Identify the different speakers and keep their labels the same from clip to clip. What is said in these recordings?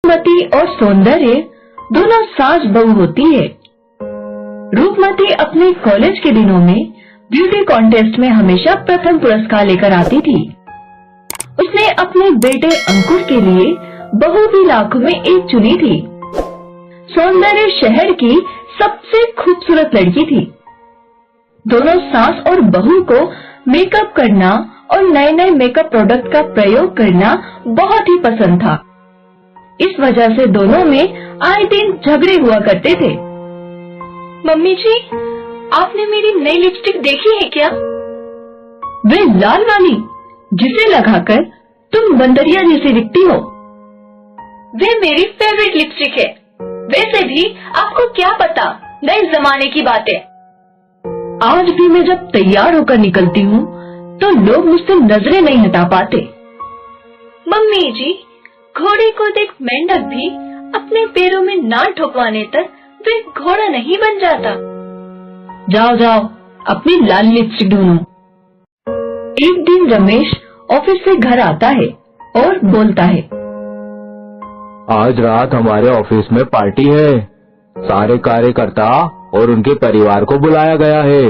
Speaker 1: रूपमती और सौंदर्य दोनों सास बहू होती है। रूपमती अपने कॉलेज के दिनों में ब्यूटी कॉन्टेस्ट में हमेशा प्रथम पुरस्कार लेकर आती थी। उसने अपने बेटे अंकुर के लिए बहुत ही लाखों में एक चुनी थी। सौंदर्य शहर की सबसे खूबसूरत लड़की थी। दोनों सास और बहू को मेकअप करना और नए नए मेकअप प्रोडक्ट का प्रयोग करना बहुत ही पसंद था। इस वजह से दोनों में आए दिन झगड़े हुआ करते थे।
Speaker 2: मम्मी जी, आपने मेरी नई लिपस्टिक देखी है क्या?
Speaker 1: वे लाल वाली जिसे लगाकर तुम बंदरिया जैसी दिखती हो।
Speaker 2: वे मेरी फेवरेट लिपस्टिक है। वैसे भी आपको क्या पता नए जमाने की बातें।
Speaker 1: आज भी मैं जब तैयार होकर निकलती हूँ तो लोग मुझसे नजरें नहीं हटा पाते।
Speaker 2: मम्मी जी, घोड़े को देख मेंढक भी अपने पैरों में ना ठोकवाने तक वे घोड़ा नहीं बन जाता।
Speaker 1: जाओ जाओ, अपनी लाल लिपस्टिक ढूंढो। एक दिन रमेश ऑफिस से घर आता है और बोलता है,
Speaker 3: आज रात हमारे ऑफिस में पार्टी है। सारे कार्यकर्ता और उनके परिवार को बुलाया गया है।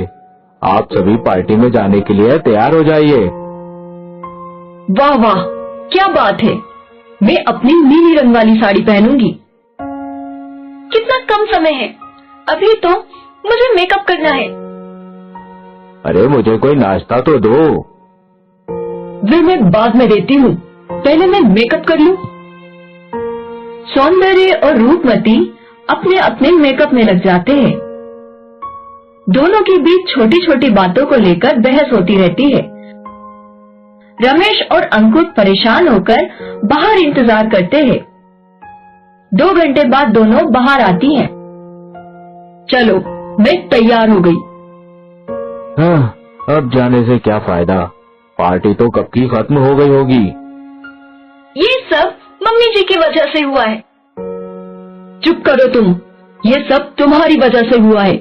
Speaker 3: आप सभी पार्टी में जाने के लिए तैयार हो जाइए।
Speaker 1: वाह वाह, क्या बात है। मैं अपनी नीली रंग वाली साड़ी पहनूंगी।
Speaker 2: कितना कम समय है, अभी तो मुझे मेकअप करना है।
Speaker 3: अरे मुझे कोई नाश्ता तो दो।
Speaker 1: वे मैं बाद में देती हूँ, पहले मैं मेकअप कर लूँ। सौंदर्य और रूपमती अपने अपने मेकअप में लग जाते हैं। दोनों के बीच छोटी छोटी बातों को लेकर बहस होती रहती है। रमेश और अंकुर परेशान होकर बाहर इंतजार करते हैं। 2 घंटे बाद दोनों बाहर आती हैं। चलो, मैं तैयार हो गई।
Speaker 3: हाँ, अब जाने से क्या फायदा, पार्टी तो कब की खत्म हो गई होगी।
Speaker 2: ये सब मम्मी जी की वजह से हुआ है।
Speaker 1: चुप करो तुम, ये सब तुम्हारी वजह से हुआ है।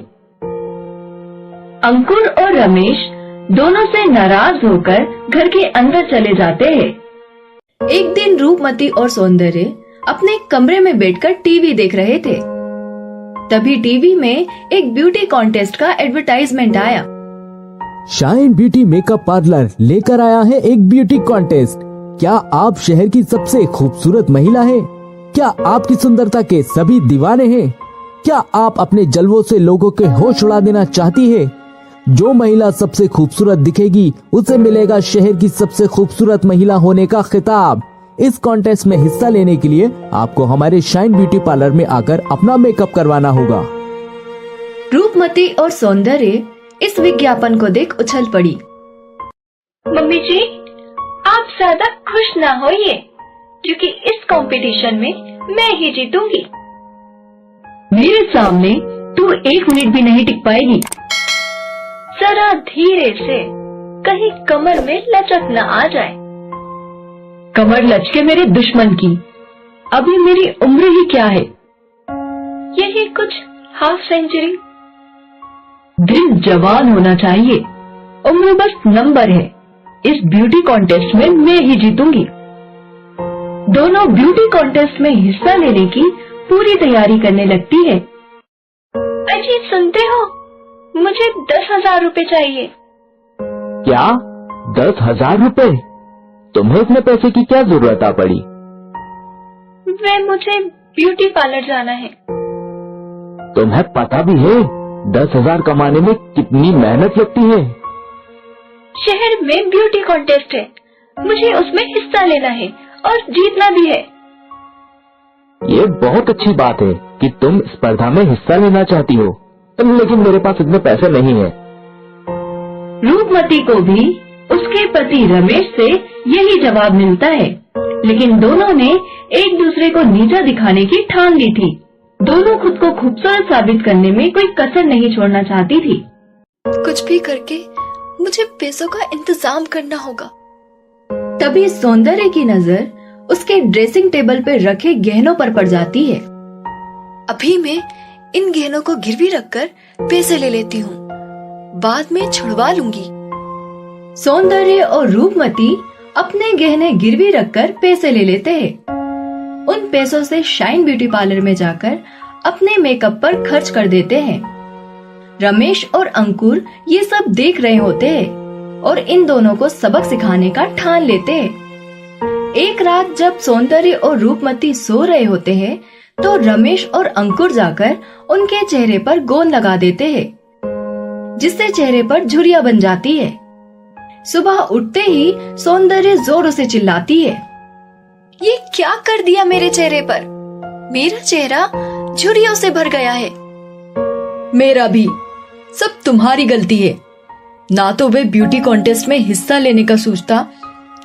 Speaker 1: अंकुर और रमेश दोनों से नाराज होकर घर के अंदर चले जाते हैं।
Speaker 4: एक दिन रूपमती और सौंदर्य अपने कमरे में बैठकर टीवी देख रहे थे। तभी टीवी में एक ब्यूटी कॉन्टेस्ट का एडवर्टाइजमेंट आया।
Speaker 5: शाइन ब्यूटी मेकअप पार्लर लेकर आया है एक ब्यूटी कॉन्टेस्ट। क्या आप शहर की सबसे खूबसूरत महिला हैं? क्या आपकी सुंदरता के सभी दीवाने हैं? क्या आप अपने जलवों से लोगों के होश उड़ा देना चाहती है? जो महिला सबसे खूबसूरत दिखेगी उसे मिलेगा शहर की सबसे खूबसूरत महिला होने का खिताब। इस कॉन्टेस्ट में हिस्सा लेने के लिए आपको हमारे शाइन ब्यूटी पार्लर में आकर अपना मेकअप करवाना होगा।
Speaker 4: रूपमती और सौंदर्य इस विज्ञापन को देख उछल पड़ी।
Speaker 2: मम्मी जी, आप ज्यादा खुश ना होइए, क्योंकि इस कंपटीशन में मैं ही जीतूंगी।
Speaker 1: मेरे सामने तू 1 मिनट भी नहीं टिक पाएगी।
Speaker 2: जरा धीरे से, कहीं कमर में लचक न आ जाए।
Speaker 1: कमर लचके मेरे दुश्मन की। अभी मेरी उम्र ही क्या है?
Speaker 2: यही कुछ हाफ सेंचुरी।
Speaker 1: दिल जवान होना चाहिए, उम्र बस नंबर है। इस ब्यूटी कॉन्टेस्ट में मैं ही जीतूंगी। दोनों ब्यूटी कॉन्टेस्ट में हिस्सा लेने की पूरी तैयारी करने लगती है।
Speaker 2: अजी सुनते हो, मुझे 10,000 रुपए चाहिए।
Speaker 3: क्या 10,000 रुपए? तुम्हें इतने पैसे की क्या जरूरत आ पड़ी?
Speaker 2: वे मुझे ब्यूटी पार्लर जाना है।
Speaker 3: तुम्हें पता भी है 10,000 कमाने में कितनी मेहनत लगती है?
Speaker 2: शहर में ब्यूटी कॉन्टेस्ट है, मुझे उसमें हिस्सा लेना है और जीतना भी है।
Speaker 3: ये बहुत अच्छी बात है कि तुम स्पर्धा में हिस्सा लेना चाहती हो, लेकिन मेरे पास इतने पैसे नहीं है।
Speaker 1: रूपमती को भी उसके पति रमेश से यही जवाब मिलता है, लेकिन दोनों ने एक दूसरे को नीचा दिखाने की ठान ली थी। दोनों खुद को खूबसूरत साबित करने में कोई कसर नहीं छोड़ना चाहती थी।
Speaker 4: कुछ भी करके मुझे पैसों का इंतजाम करना होगा। तभी सौंदर्य की नजर उसके ड्रेसिंग टेबल पर रखे गहनों पर पड़ जाती है। अभी मैं इन गहनों को गिरवी रखकर पैसे ले लेती हूँ, बाद में छुड़वा लूंगी। सौंदर्य और रूपमती अपने गहने गिरवी रखकर पैसे ले लेते हैं। उन पैसों से शाइन ब्यूटी पार्लर में जाकर अपने मेकअप पर खर्च कर देते हैं। रमेश और अंकुर ये सब देख रहे होते हैं और इन दोनों को सबक सिखाने का ठान लेते हैं। एक रात जब सौंदर्य और रूपमती सो रहे होते हैं तो रमेश और अंकुर जाकर उनके चेहरे पर गोंद लगा देते हैं, जिससे चेहरे पर झुर्रियां बन जाती है। सुबह उठते ही सौंदर्य जोरों से चिल्लाती है,
Speaker 2: ये क्या कर दिया मेरे चेहरे पर? मेरा चेहरा झुर्रियों से भर गया है।
Speaker 4: मेरा भी, सब तुम्हारी गलती है। ना तो वे ब्यूटी कॉन्टेस्ट में हिस्सा लेने का सोचता,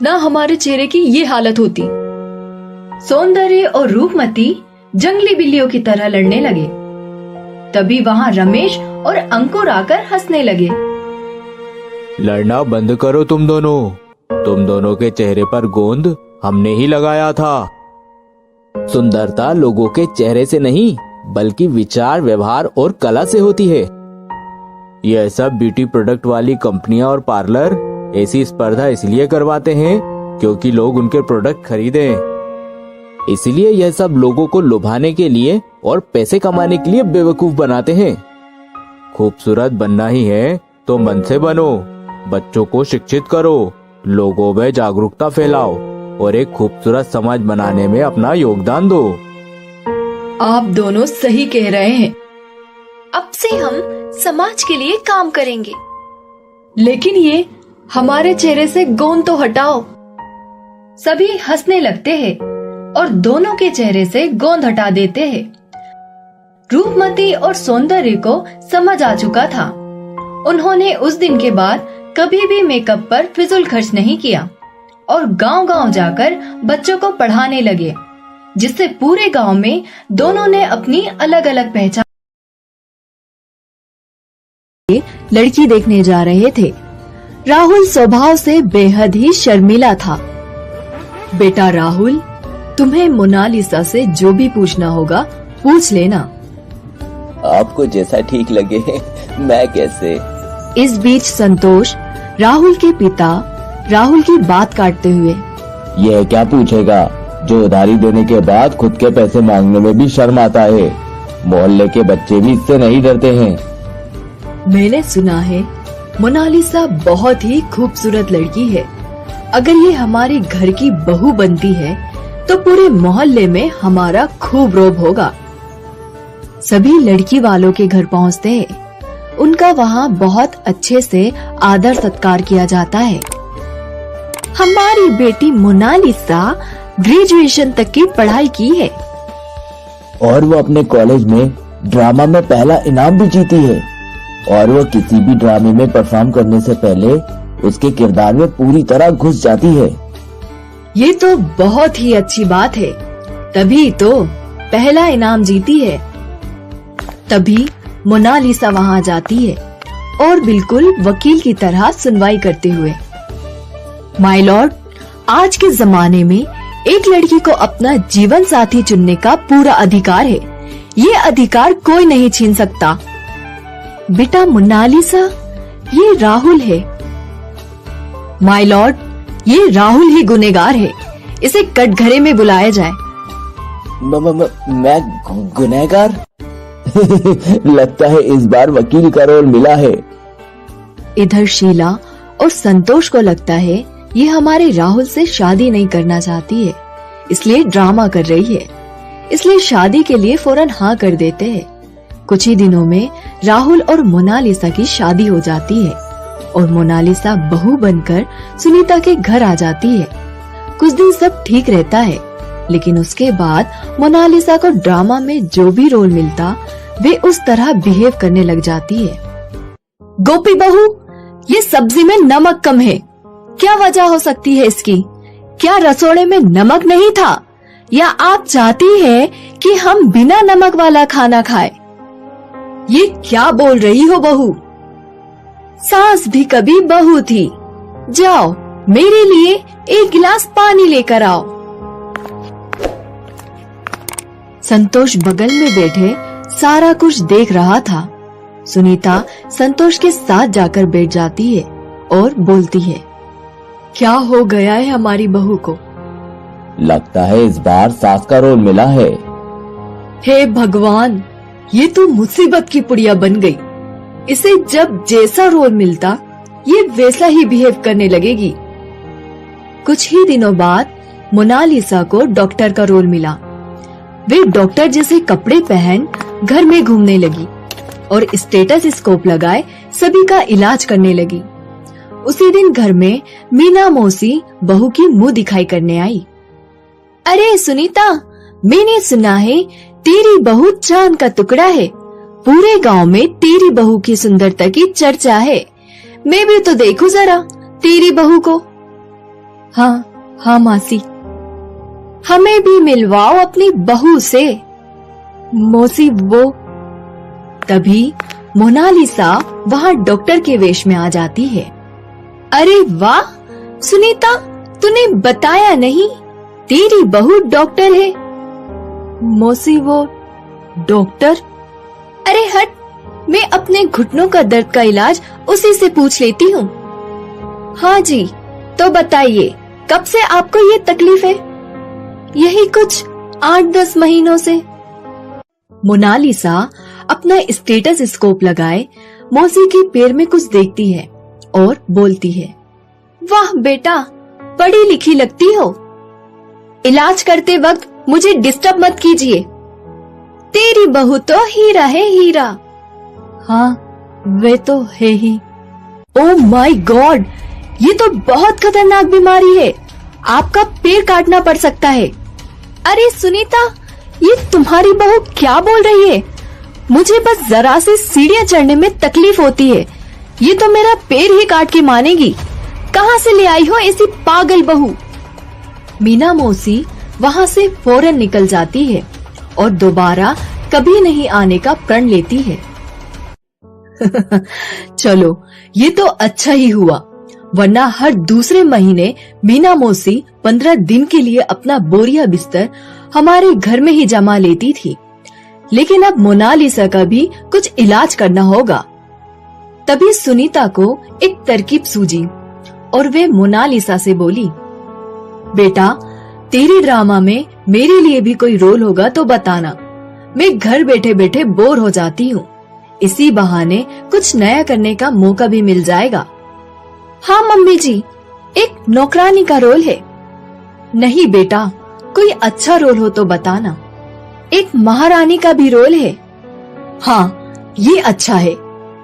Speaker 4: ना हमारे चेहरे की ये हालत होती। सौंदर्य और रूपमती जंगली बिल्लियों की तरह लड़ने लगे। तभी वहाँ रमेश और अंकुर आकर हंसने लगे।
Speaker 3: लड़ना बंद करो तुम दोनों के चेहरे पर गोंद हमने ही लगाया था।
Speaker 5: सुंदरता लोगों के चेहरे से नहीं बल्कि विचार, व्यवहार और कला से होती है।
Speaker 3: यह सब ब्यूटी प्रोडक्ट वाली कंपनियां और पार्लर ऐसी स्पर्धा इसलिए करवाते हैं क्योंकि लोग उनके प्रोडक्ट खरीदें।
Speaker 5: इसलिए यह सब लोगों को लुभाने के लिए और पैसे कमाने के लिए बेवकूफ बनाते हैं।
Speaker 3: खूबसूरत बनना ही है तो मन से बनो, बच्चों को शिक्षित करो, लोगों में जागरूकता फैलाओ और एक खूबसूरत समाज बनाने में अपना योगदान दो।
Speaker 4: आप दोनों सही कह रहे हैं।
Speaker 2: अब से हम समाज के लिए काम करेंगे।
Speaker 4: लेकिन ये हमारे चेहरे से गोंद तो हटाओ। सभी हंसने लगते हैं और दोनों के चेहरे से गोंद हटा देते हैं। रूपमती और सौंदर्य को समझ आ चुका था। उन्होंने उस दिन के बाद कभी भी मेकअप पर फिजूल खर्च नहीं किया और गांव-गांव जाकर बच्चों को पढ़ाने लगे, जिससे पूरे गांव में दोनों ने अपनी अलग अलग पहचान। लड़की देखने जा रहे थे। राहुल स्वभाव से बेहद ही शर्मीला था। बेटा राहुल, तुम्हें मोनालिसा से जो भी पूछना होगा पूछ लेना।
Speaker 6: आपको जैसा ठीक लगे। मैं कैसे?
Speaker 4: इस बीच संतोष, राहुल के पिता, राहुल की बात काटते हुए,
Speaker 3: यह क्या पूछेगा जो उधारी देने के बाद खुद के पैसे मांगने में भी शर्म आता है। मोहल्ले के बच्चे भी इससे नहीं डरते हैं।
Speaker 4: मैंने सुना है मोनालिसा बहुत ही खूबसूरत लड़की है। अगर ये हमारे घर की बहू बनती है तो पूरे मोहल्ले में हमारा खूब रोब होगा। सभी लड़की वालों के घर पहुंचते हैं। उनका वहाँ बहुत अच्छे से आदर सत्कार किया जाता है। हमारी बेटी मोनालिसा ग्रेजुएशन तक की पढ़ाई की है
Speaker 6: और वो अपने कॉलेज में ड्रामा में पहला इनाम भी जीती है। और वो किसी भी ड्रामे में परफॉर्म करने से पहले उसके किरदार में पूरी तरह घुस जाती है।
Speaker 4: ये तो बहुत ही अच्छी बात है, तभी तो पहला इनाम जीती है। तभी मोनालिसा वहाँ जाती है और बिल्कुल वकील की तरह सुनवाई करते हुए, माय लॉर्ड, आज के जमाने में एक लड़की को अपना जीवन साथी चुनने का पूरा अधिकार है। ये अधिकार कोई नहीं छीन सकता। बेटा मोनालिसा, ये राहुल है। माय लॉर्ड, ये राहुल ही गुनहगार है। इसे कटघरे में बुलाया जाए।
Speaker 6: मैं गुनहगार? लगता है इस बार वकील का रोल मिला है।
Speaker 4: इधर शीला और संतोष को लगता है ये हमारे राहुल से शादी नहीं करना चाहती है, इसलिए ड्रामा कर रही है। इसलिए शादी के लिए फौरन हाँ कर देते हैं। कुछ ही दिनों में राहुल और मोनालिसा की शादी हो जाती है और मोनालिसा बहू बनकर सुनीता के घर आ जाती है। कुछ दिन सब ठीक रहता है, लेकिन उसके बाद मोनालिसा को ड्रामा में जो भी रोल मिलता वे उस तरह बिहेव करने लग जाती है। गोपी बहू, ये सब्जी में नमक कम है। क्या वजह हो सकती है इसकी? क्या रसोड़े में नमक नहीं था, या आप चाहती है कि हम बिना नमक वाला खाना खाएं? ये क्या बोल रही हो बहू? सास भी कभी बहू थी। जाओ मेरे लिए एक गिलास पानी लेकर आओ। संतोष बगल में बैठे सारा कुछ देख रहा था। सुनीता संतोष के साथ जाकर बैठ जाती है और बोलती है, क्या हो गया है हमारी बहू को?
Speaker 6: लगता है इस बार सास का रोल मिला है।
Speaker 4: हे भगवान, ये तो मुसीबत की पुड़िया बन गई। इसे जब जैसा रोल मिलता ये वैसा ही बिहेव करने लगेगी। कुछ ही दिनों बाद मोनालिसा को डॉक्टर का रोल मिला। वे डॉक्टर जैसे कपड़े पहन घर में घूमने लगी और स्टेथोस्कोप लगाए सभी का इलाज करने लगी। उसी दिन घर में मीना मौसी बहू की मुंह दिखाई करने आई। अरे सुनीता, मैंने सुना है तेरी बहू चांद का टुकड़ा है। पूरे गांव में तेरी बहू की सुंदरता की चर्चा है। मैं भी तो देखूं जरा तेरी बहू को। हाँ मासी, हमें भी मिलवाओ अपनी बहू से। मौसी वो। तभी मोनालिसा वहाँ डॉक्टर के वेश में आ जाती है। अरे वाह सुनीता, तूने बताया नहीं, तेरी बहू डॉक्टर है। मौसी वो डॉक्टर? अरे हट, मैं अपने घुटनों का दर्द का इलाज उसी से पूछ लेती हूँ। हाँ जी, तो बताइए कब से आपको ये तकलीफ है? यही कुछ 8-10 महीनों से। मोनालिसा अपना स्टेथोस्कोप लगाए मौसी के पैर में कुछ देखती है और बोलती है, वाह बेटा, पढ़ी लिखी लगती हो। इलाज करते वक्त मुझे डिस्टर्ब मत कीजिए। तेरी बहू तो हीरा है, हीरा। हाँ वे तो है ही। ओ माय गॉड, ये तो बहुत खतरनाक बीमारी है। आपका पैर काटना पड़ सकता है। अरे सुनीता, ये तुम्हारी बहू क्या बोल रही है? मुझे बस जरा से सीढ़ियां चढ़ने में तकलीफ होती है, ये तो मेरा पैर ही काट के मानेगी। कहाँ से ले आई हो ऐसी पागल बहू? मीना मौसी वहाँ से फौरन निकल जाती है और दोबारा कभी नहीं आने का प्रण लेती है। चलो, ये तो अच्छा ही हुआ, वरना हर दूसरे महीने मीना मौसी 15 दिन के लिए अपना बोरिया बिस्तर हमारे घर में ही जमा लेती थी। लेकिन अब मोनालिसा का भी कुछ इलाज करना होगा। तभी सुनीता को एक तरकीब सूझी और वे मोनालिसा से बोली, बेटा, तेरे ड्रामा में मेरे लिए भी कोई रोल होगा तो बताना। मैं घर बैठे बैठे बोर हो जाती हूँ। इसी बहाने कुछ नया करने का मौका भी मिल जाएगा। हाँ मम्मी जी, एक नौकरानी का रोल है। नहीं बेटा, कोई अच्छा रोल हो तो बताना। एक महारानी का भी रोल है। हाँ, ये अच्छा है।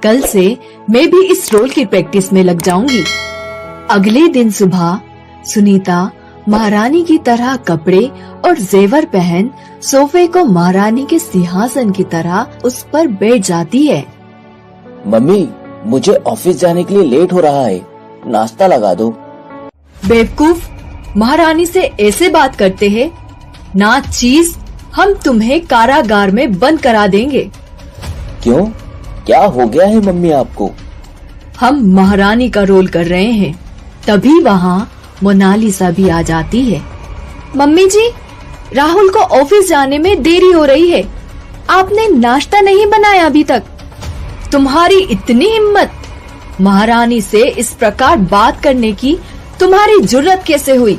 Speaker 4: कल से मैं भी इस रोल की प्रैक्टिस में लग जाऊंगी। अगले दिन सुबह सुनीता महारानी की तरह कपड़े और जेवर पहन सोफे को महारानी के सिंहासन की तरह उस पर बैठ जाती है।
Speaker 6: मम्मी, मुझे ऑफिस जाने के लिए लेट हो रहा है, नाश्ता लगा दो।
Speaker 4: बेवकूफ, महारानी से ऐसे बात करते हैं? ना चीज, हम तुम्हें कारागार में बंद करा देंगे।
Speaker 6: क्यों, क्या हो गया है मम्मी आपको?
Speaker 4: हम महारानी का रोल कर रहे हैं। तभी वहाँ मोनालिसा भी आ जाती है। मम्मी जी, राहुल को ऑफिस जाने में देरी हो रही है। आपने नाश्ता नहीं बनाया अभी तक। तुम्हारी इतनी हिम्मत, महारानी से इस प्रकार बात करने की तुम्हारी जुर्रत कैसे हुई?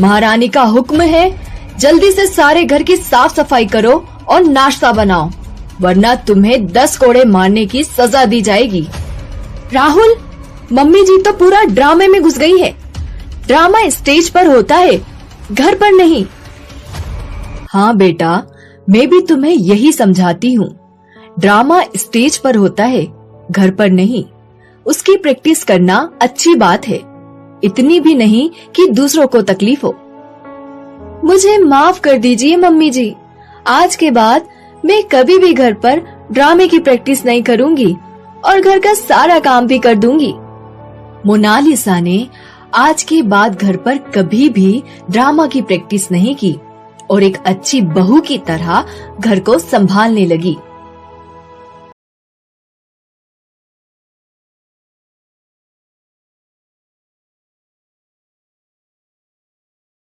Speaker 4: महारानी का हुक्म है, जल्दी से सारे घर की साफ सफाई करो और नाश्ता बनाओ, वरना तुम्हें 10 कोड़े मारने की सजा दी जाएगी। राहुल, मम्मी जी तो पूरा ड्रामे में घुस गई है। ड्रामा स्टेज पर होता है, घर पर नहीं। हाँ बेटा, मैं भी तुम्हें यही समझाती हूँ। ड्रामा स्टेज पर होता है, घर पर नहीं। उसकी प्रैक्टिस करना अच्छी बात है, इतनी भी नहीं कि दूसरों को तकलीफ हो। मुझे माफ कर दीजिए मम्मी जी, आज के बाद मैं कभी भी घर पर ड्रामे की प्रैक्टिस नहीं करूंगी और घर का सारा काम भी कर दूंगी। मोनालिसा ने आज के बाद घर पर कभी भी ड्रामा की प्रैक्टिस नहीं की और एक अच्छी बहू की तरह घर को संभालने लगी।